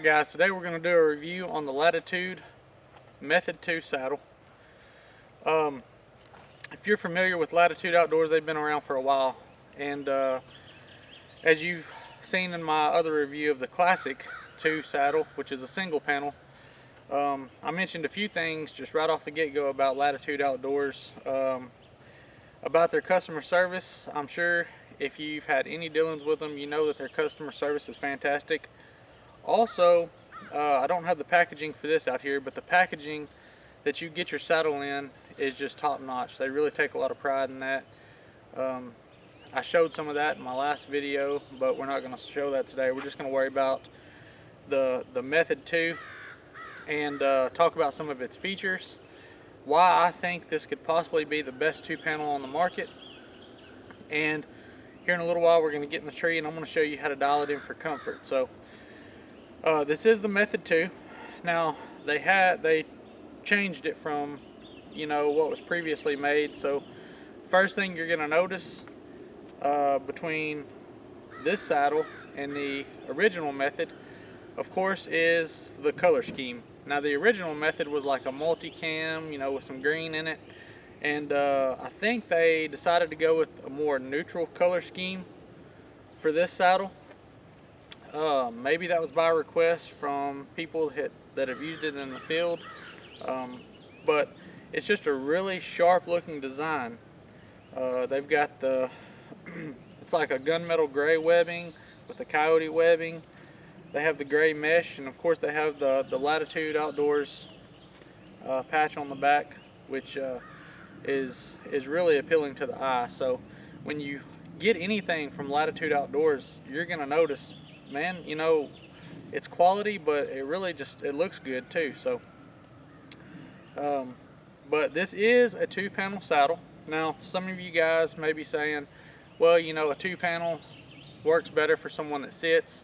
Alright guys, today we're going to do a review on the Latitude Method 2 saddle. If you're familiar with Latitude Outdoors, they've been around for a while. And as you've seen in my other review of the Classic 2 saddle, which is a single panel, I mentioned a few things just right off the get-go about Latitude Outdoors. About their customer service. I'm sure if you've had any dealings with them, you know that their customer service is fantastic. Also, I don't have the packaging for this out here, but the packaging that you get your saddle in is just top notch. They really take a lot of pride in that. I showed some of that in my last video, but we're not going to show that today. We're just going to worry about the Method 2 and talk about some of its features, why I think this could possibly be the best 2-panel on the market, and here in a little while we're going to get in the tree and I'm going to show you how to dial it in for comfort. So this is the Method 2. Now they changed it from what was previously made. So first thing you're going to notice between this saddle and the original Method, of course, is the color scheme. Now the original Method was like a multicam, with some green in it, and I think they decided to go with a more neutral color scheme for this saddle. Maybe that was by request from people that have used it in the field, but it's just a really sharp looking design. They've got it's like a gunmetal gray webbing with the coyote webbing. They have the gray mesh, and of course they have the Latitude Outdoors patch on the back, which is really appealing to the eye. So when you get anything from Latitude Outdoors, you're gonna notice, man, it's quality, but it really it looks good too. So but this is a 2-panel saddle. Now some of you guys may be saying, well, a 2-panel works better for someone that sits.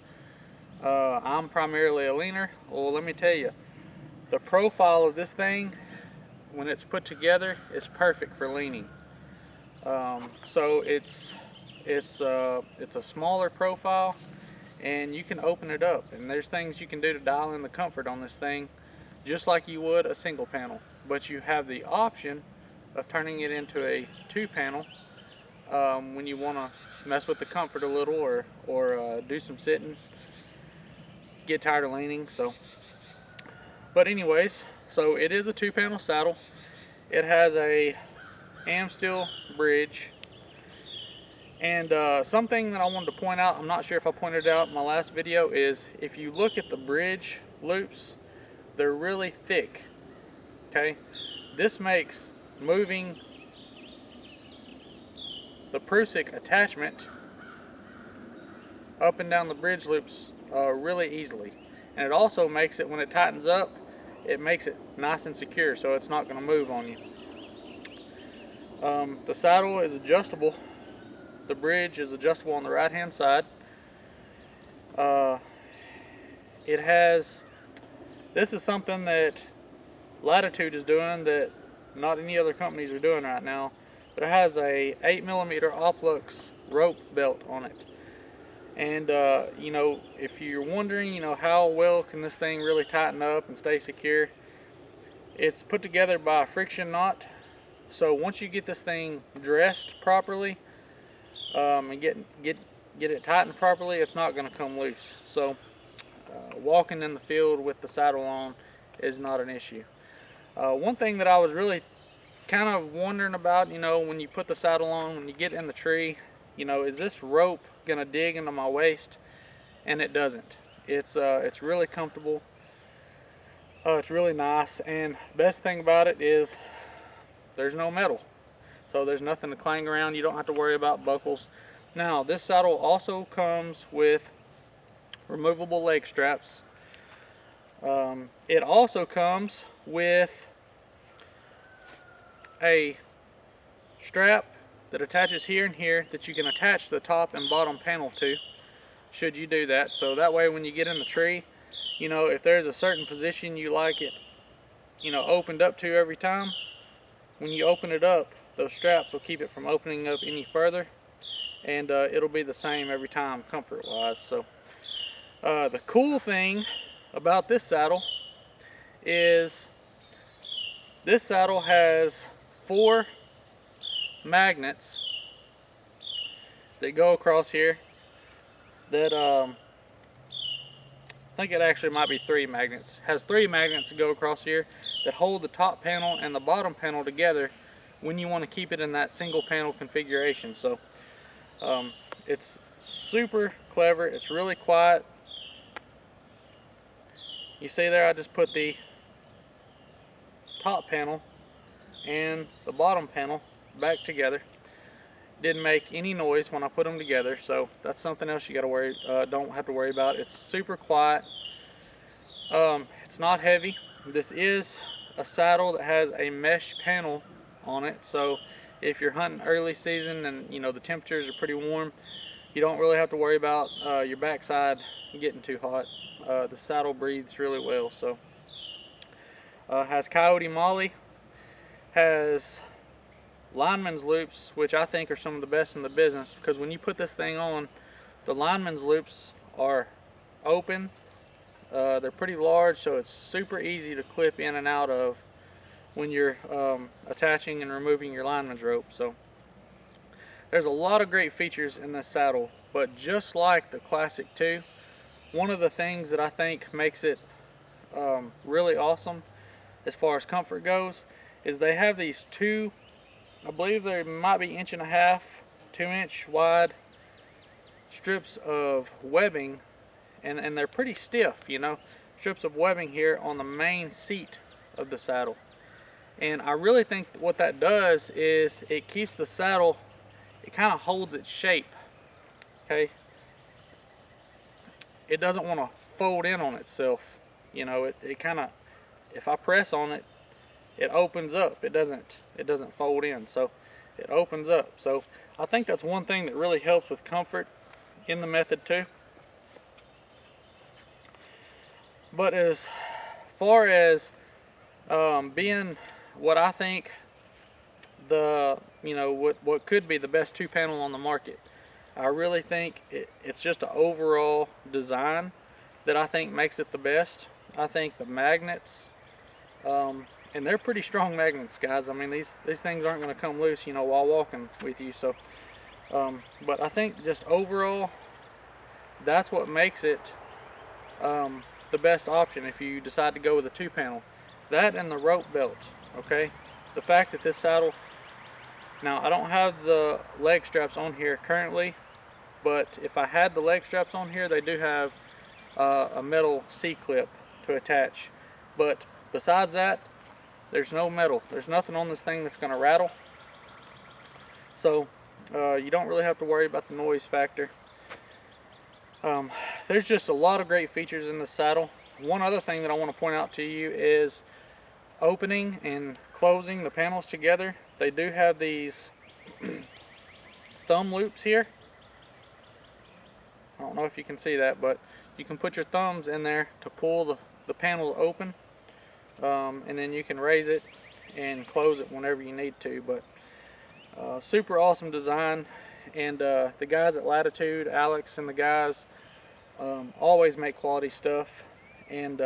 I'm primarily a leaner. Well, let me tell you, the profile of this thing, when it's put together, is perfect for leaning. So it's a smaller profile, and you can open it up, and there's things you can do to dial in the comfort on this thing just like you would a single panel. But you have the option of turning it into a 2-panel when you want to mess with the comfort a little, or do some sitting, get tired of leaning. But anyways, so it is a 2-panel saddle. It has a Amsteel bridge, and something that I wanted to point out, I'm not sure if I pointed it out in my last video, is if you look at the bridge loops, they're really thick. Okay, this makes moving the Prusik attachment up and down the bridge loops really easily, and it also makes it, when it tightens up, it makes it nice and secure, so it's not going to move on you. The saddle is adjustable. The bridge is adjustable on the right hand side. This is something that Latitude is doing that not any other companies are doing right now, but it has a 8mm Oplux rope belt on it. And if you're wondering, how well can this thing really tighten up and stay secure, it's put together by a friction knot. So once you get this thing dressed properly and get it tightened properly, it's not going to come loose. So walking in the field with the saddle on is not an issue. One thing that I was really kind of wondering about, when you put the saddle on, when you get in the tree, is this rope gonna dig into my waist? And it doesn't. It's really comfortable. It's really nice, and best thing about it is there's no metal, so there's nothing to clang around. You don't have to worry about buckles. Now this saddle also comes with removable leg straps. It also comes with a strap that attaches here and here that you can attach the top and bottom panel to, should you do that. So that way when you get in the tree, if there's a certain position you like it opened up to every time, when you open it up, those straps will keep it from opening up any further, and it'll be the same every time comfort wise. So the cool thing about this saddle is this saddle has 4 magnets that go across here that I think it actually might be 3 magnets. It has 3 magnets that go across here that hold the top panel and the bottom panel together when you want to keep it in that single panel configuration. So it's super clever. It's really quiet. You see there, I just put the top panel and the bottom panel back together. Didn't make any noise when I put them together, so that's something else you don't have to worry about. It's super quiet. It's not heavy. This is a saddle that has a mesh panel on it, so if you're hunting early season and the temperatures are pretty warm, you don't really have to worry about your backside getting too hot. The saddle breathes really well. So has coyote molly, has lineman's loops, which I think are some of the best in the business, because when you put this thing on, the lineman's loops are open. They're pretty large, so it's super easy to clip in and out of when you're attaching and removing your lineman's rope. So there's a lot of great features in this saddle, but just like the Classic 2, one of the things that I think makes it really awesome as far as comfort goes is they have these 2, I believe they might be 1.5 inch, 2 inch wide strips of webbing, and they're pretty stiff, strips of webbing here on the main seat of the saddle. And I really think what that does is it keeps the saddle, it kind of holds its shape, okay? It doesn't want to fold in on itself. It kind of, if I press on it, it opens up. It doesn't fold in, so it opens up. So I think that's one thing that really helps with comfort in the Method 2. But as far as being what I think what could be the best 2-panel on the market, I really think it's just an overall design that I think makes it the best. I think the magnets, and they're pretty strong magnets, guys. I mean, these things aren't going to come loose, while walking with you. So, but I think just overall, that's what makes it the best option if you decide to go with a 2-panel. That and the rope belt, okay? The fact that this saddle, now I don't have the leg straps on here currently, but if I had the leg straps on here, they do have a metal C-clip to attach. But besides that, there's no metal. There's nothing on this thing that's going to rattle. So you don't really have to worry about the noise factor. There's just a lot of great features in this saddle. One other thing that I want to point out to you is opening and closing the panels together. They do have these thumb loops here. I don't know if you can see that, but you can put your thumbs in there to pull the panel open, and then you can raise it and close it whenever you need to. But super awesome design, and the guys at Latitude, Alex and the guys, always make quality stuff, and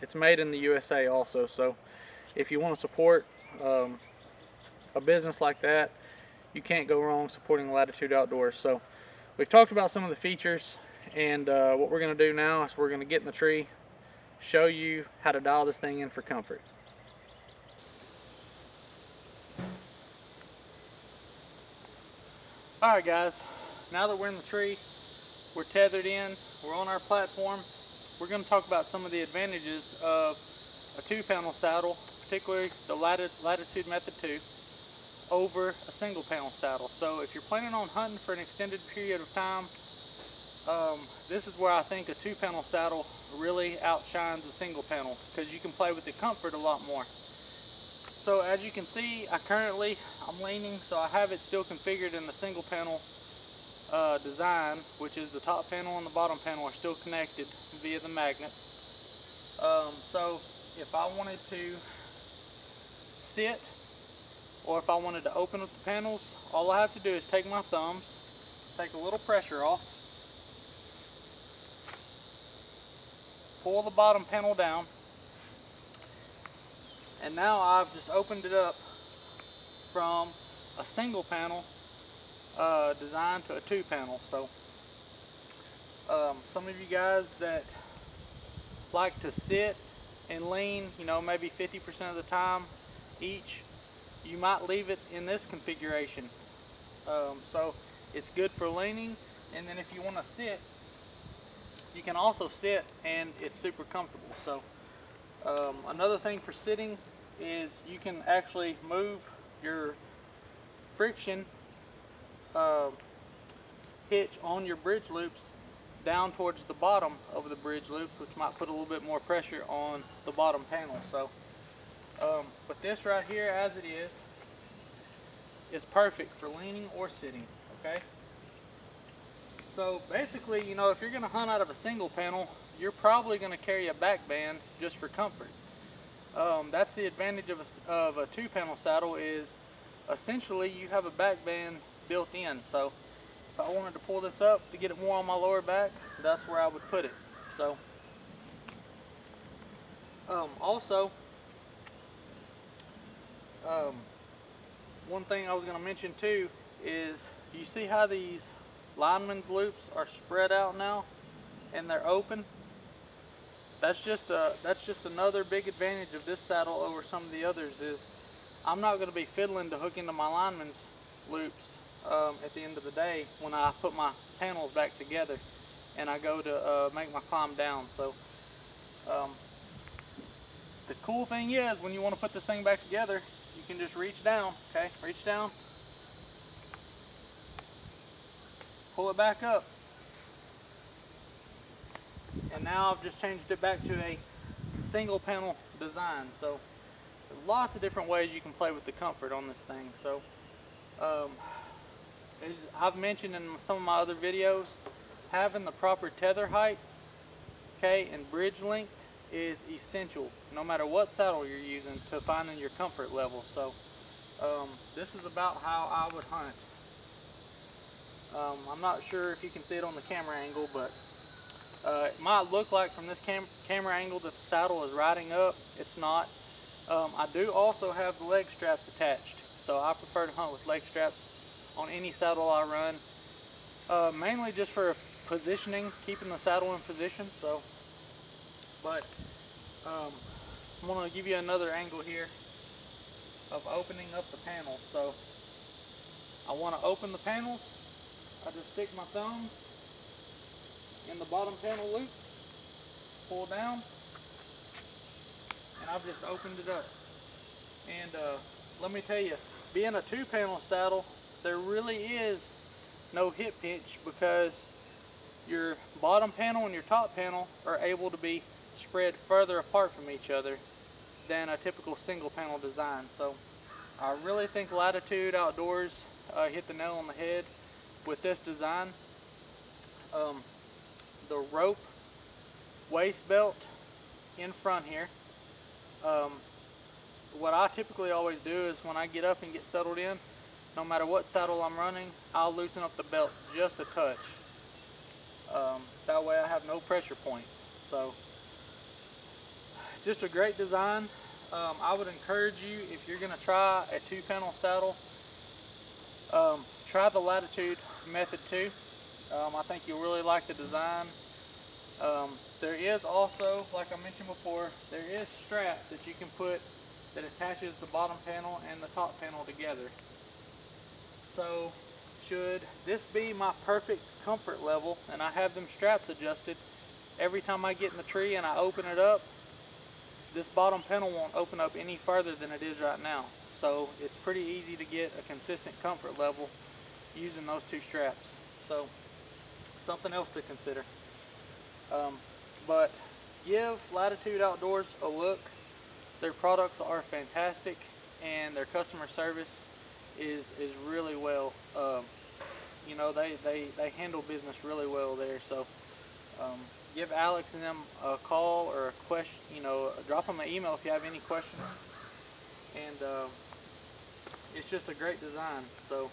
it's made in the USA also. So if you want to support a business like that, you can't go wrong supporting Latitude Outdoors. So we've talked about some of the features, and what we're going to do now is we're going to get in the tree, show you how to dial this thing in for comfort. Alright guys, now that we're in the tree, we're tethered in, we're on our platform, we're going to talk about some of the advantages of a 2-panel saddle, particularly the Latitude Method 2, over a single panel saddle. So if you're planning on hunting for an extended period of time, this is where I think a 2-panel saddle really outshines a single panel, because you can play with the comfort a lot more. So as you can see, I'm leaning, so I have it still configured in the single panel design, which is the top panel and the bottom panel are still connected via the magnet. So if I wanted to sit, or if I wanted to open up the panels, all I have to do is take my thumbs, take a little pressure off, pull the bottom panel down, and now I've just opened it up from a single panel design to a 2 panel. So some of you guys that like to sit and lean, you know, maybe 50% of the time each, you might leave it in this configuration. So it's good for leaning, and then if you want to sit, you can also sit and it's super comfortable. So another thing for sitting is you can actually move your friction hitch on your bridge loops down towards the bottom of the bridge loops, which might put a little bit more pressure on the bottom panel. So but this right here, as it is perfect for leaning or sitting. Okay, so basically, you know, if you're going to hunt out of a single panel, you're probably going to carry a back band just for comfort. That's the advantage of a 2 panel saddle, is essentially you have a back band built in. So if I wanted to pull this up to get it more on my lower back, that's where I would put it. So also one thing I was going to mention too is, you see how these lineman's loops are spread out now and they're open? That's just another big advantage of this saddle over some of the others, is I'm not going to be fiddling to hook into my lineman's loops at the end of the day when I put my panels back together and I go to make my climb down. So the cool thing is, when you want to put this thing back together, you can just reach down, okay? Reach down, pull it back up, and now I've just changed it back to a single panel design. So there's lots of different ways you can play with the comfort on this thing. So as I've mentioned in some of my other videos, having the proper tether height, okay, and bridge length is essential, no matter what saddle you're using, to finding your comfort level. So this is about how I would hunt. I'm not sure if you can see it on the camera angle, but it might look like from this camera angle that the saddle is riding up. It's not. I do also have the leg straps attached, so I prefer to hunt with leg straps on any saddle I run, mainly just for positioning, keeping the saddle in position. So, but I'm going to give you another angle here of opening up the panel. So I want to open the panels. I just stick my thumb in the bottom panel loop, pull down, and I've just opened it up. And let me tell you, being a 2 panel saddle, there really is no hip pinch, because your bottom panel and your top panel are able to be spread further apart from each other than a typical single panel design. So I really think Latitude Outdoors hit the nail on the head with this design. The rope waist belt in front here, what I typically always do is, when I get up and get settled in, no matter what saddle I'm running, I'll loosen up the belt just a touch. That way I have no pressure points. So just a great design. I would encourage you, if you're going to try a 2 panel saddle, try the Latitude Method 2. I think you'll really like the design. There is also, like I mentioned before, there is straps that you can put that attaches the bottom panel and the top panel together. So should this be my perfect comfort level and I have them straps adjusted, every time I get in the tree and I open it up, this bottom panel won't open up any further than it is right now. So it's pretty easy to get a consistent comfort level using those 2 straps. So something else to consider. But give Latitude Outdoors a look. Their products are fantastic, and their customer service is really well. You know, they handle business really well there. So give Alex and them a call or a question. You know, drop them an email if you have any questions. And it's just a great design. So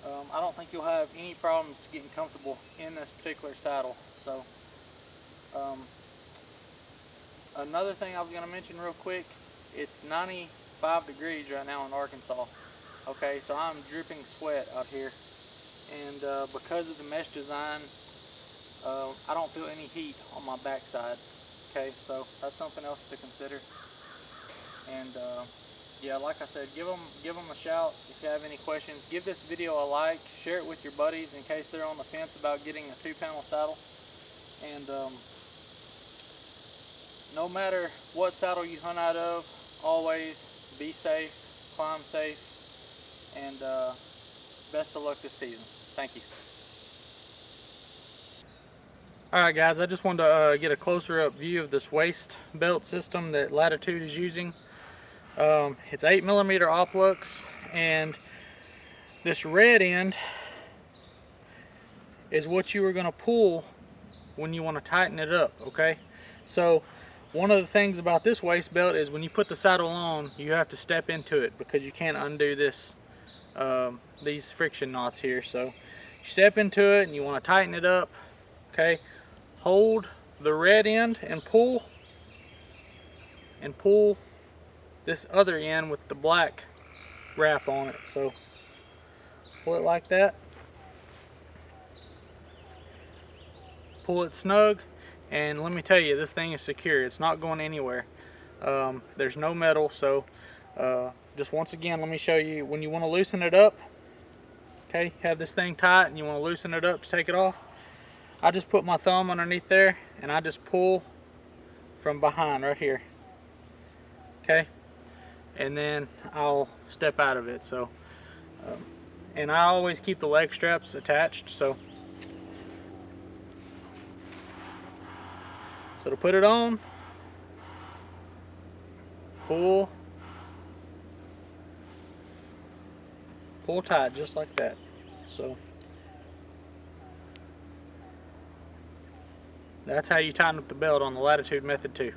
I don't think you'll have any problems getting comfortable in this particular saddle. So Another thing I was going to mention real quick, it's 95 degrees right now in Arkansas. Okay, so I'm dripping sweat out here, and because of the mesh design, I don't feel any heat on my backside. Okay, so that's something else to consider. And yeah, like I said, give them a shout if you have any questions. Give this video a like, share it with your buddies in case they're on the fence about getting a 2-panel saddle. And no matter what saddle you hunt out of, always be safe, climb safe, and best of luck this season. Thank you. Alright guys, I just wanted to get a closer up view of this waist belt system that Latitude is using. It's 8mm Oplux, and this red end is what you are going to pull when you want to tighten it up, okay? So one of the things about this waist belt is when you put the saddle on, you have to step into it because you can't undo this these friction knots here. So you step into it and you want to tighten it up, okay? Hold the red end and pull this other end with the black wrap on it. So pull it like that, pull it snug, and let me tell you, this thing is secure. It's not going anywhere. There's no metal. So just once again, let me show you when you want to loosen it up. Okay, have this thing tight and you want to loosen it up to take it off. I just put my thumb underneath there and I just pull from behind right here. Okay, and then I'll step out of it. So and I always keep the leg straps attached. So to put it on, pull tight just like that. So that's how you tighten up the belt on the Latitude Method too.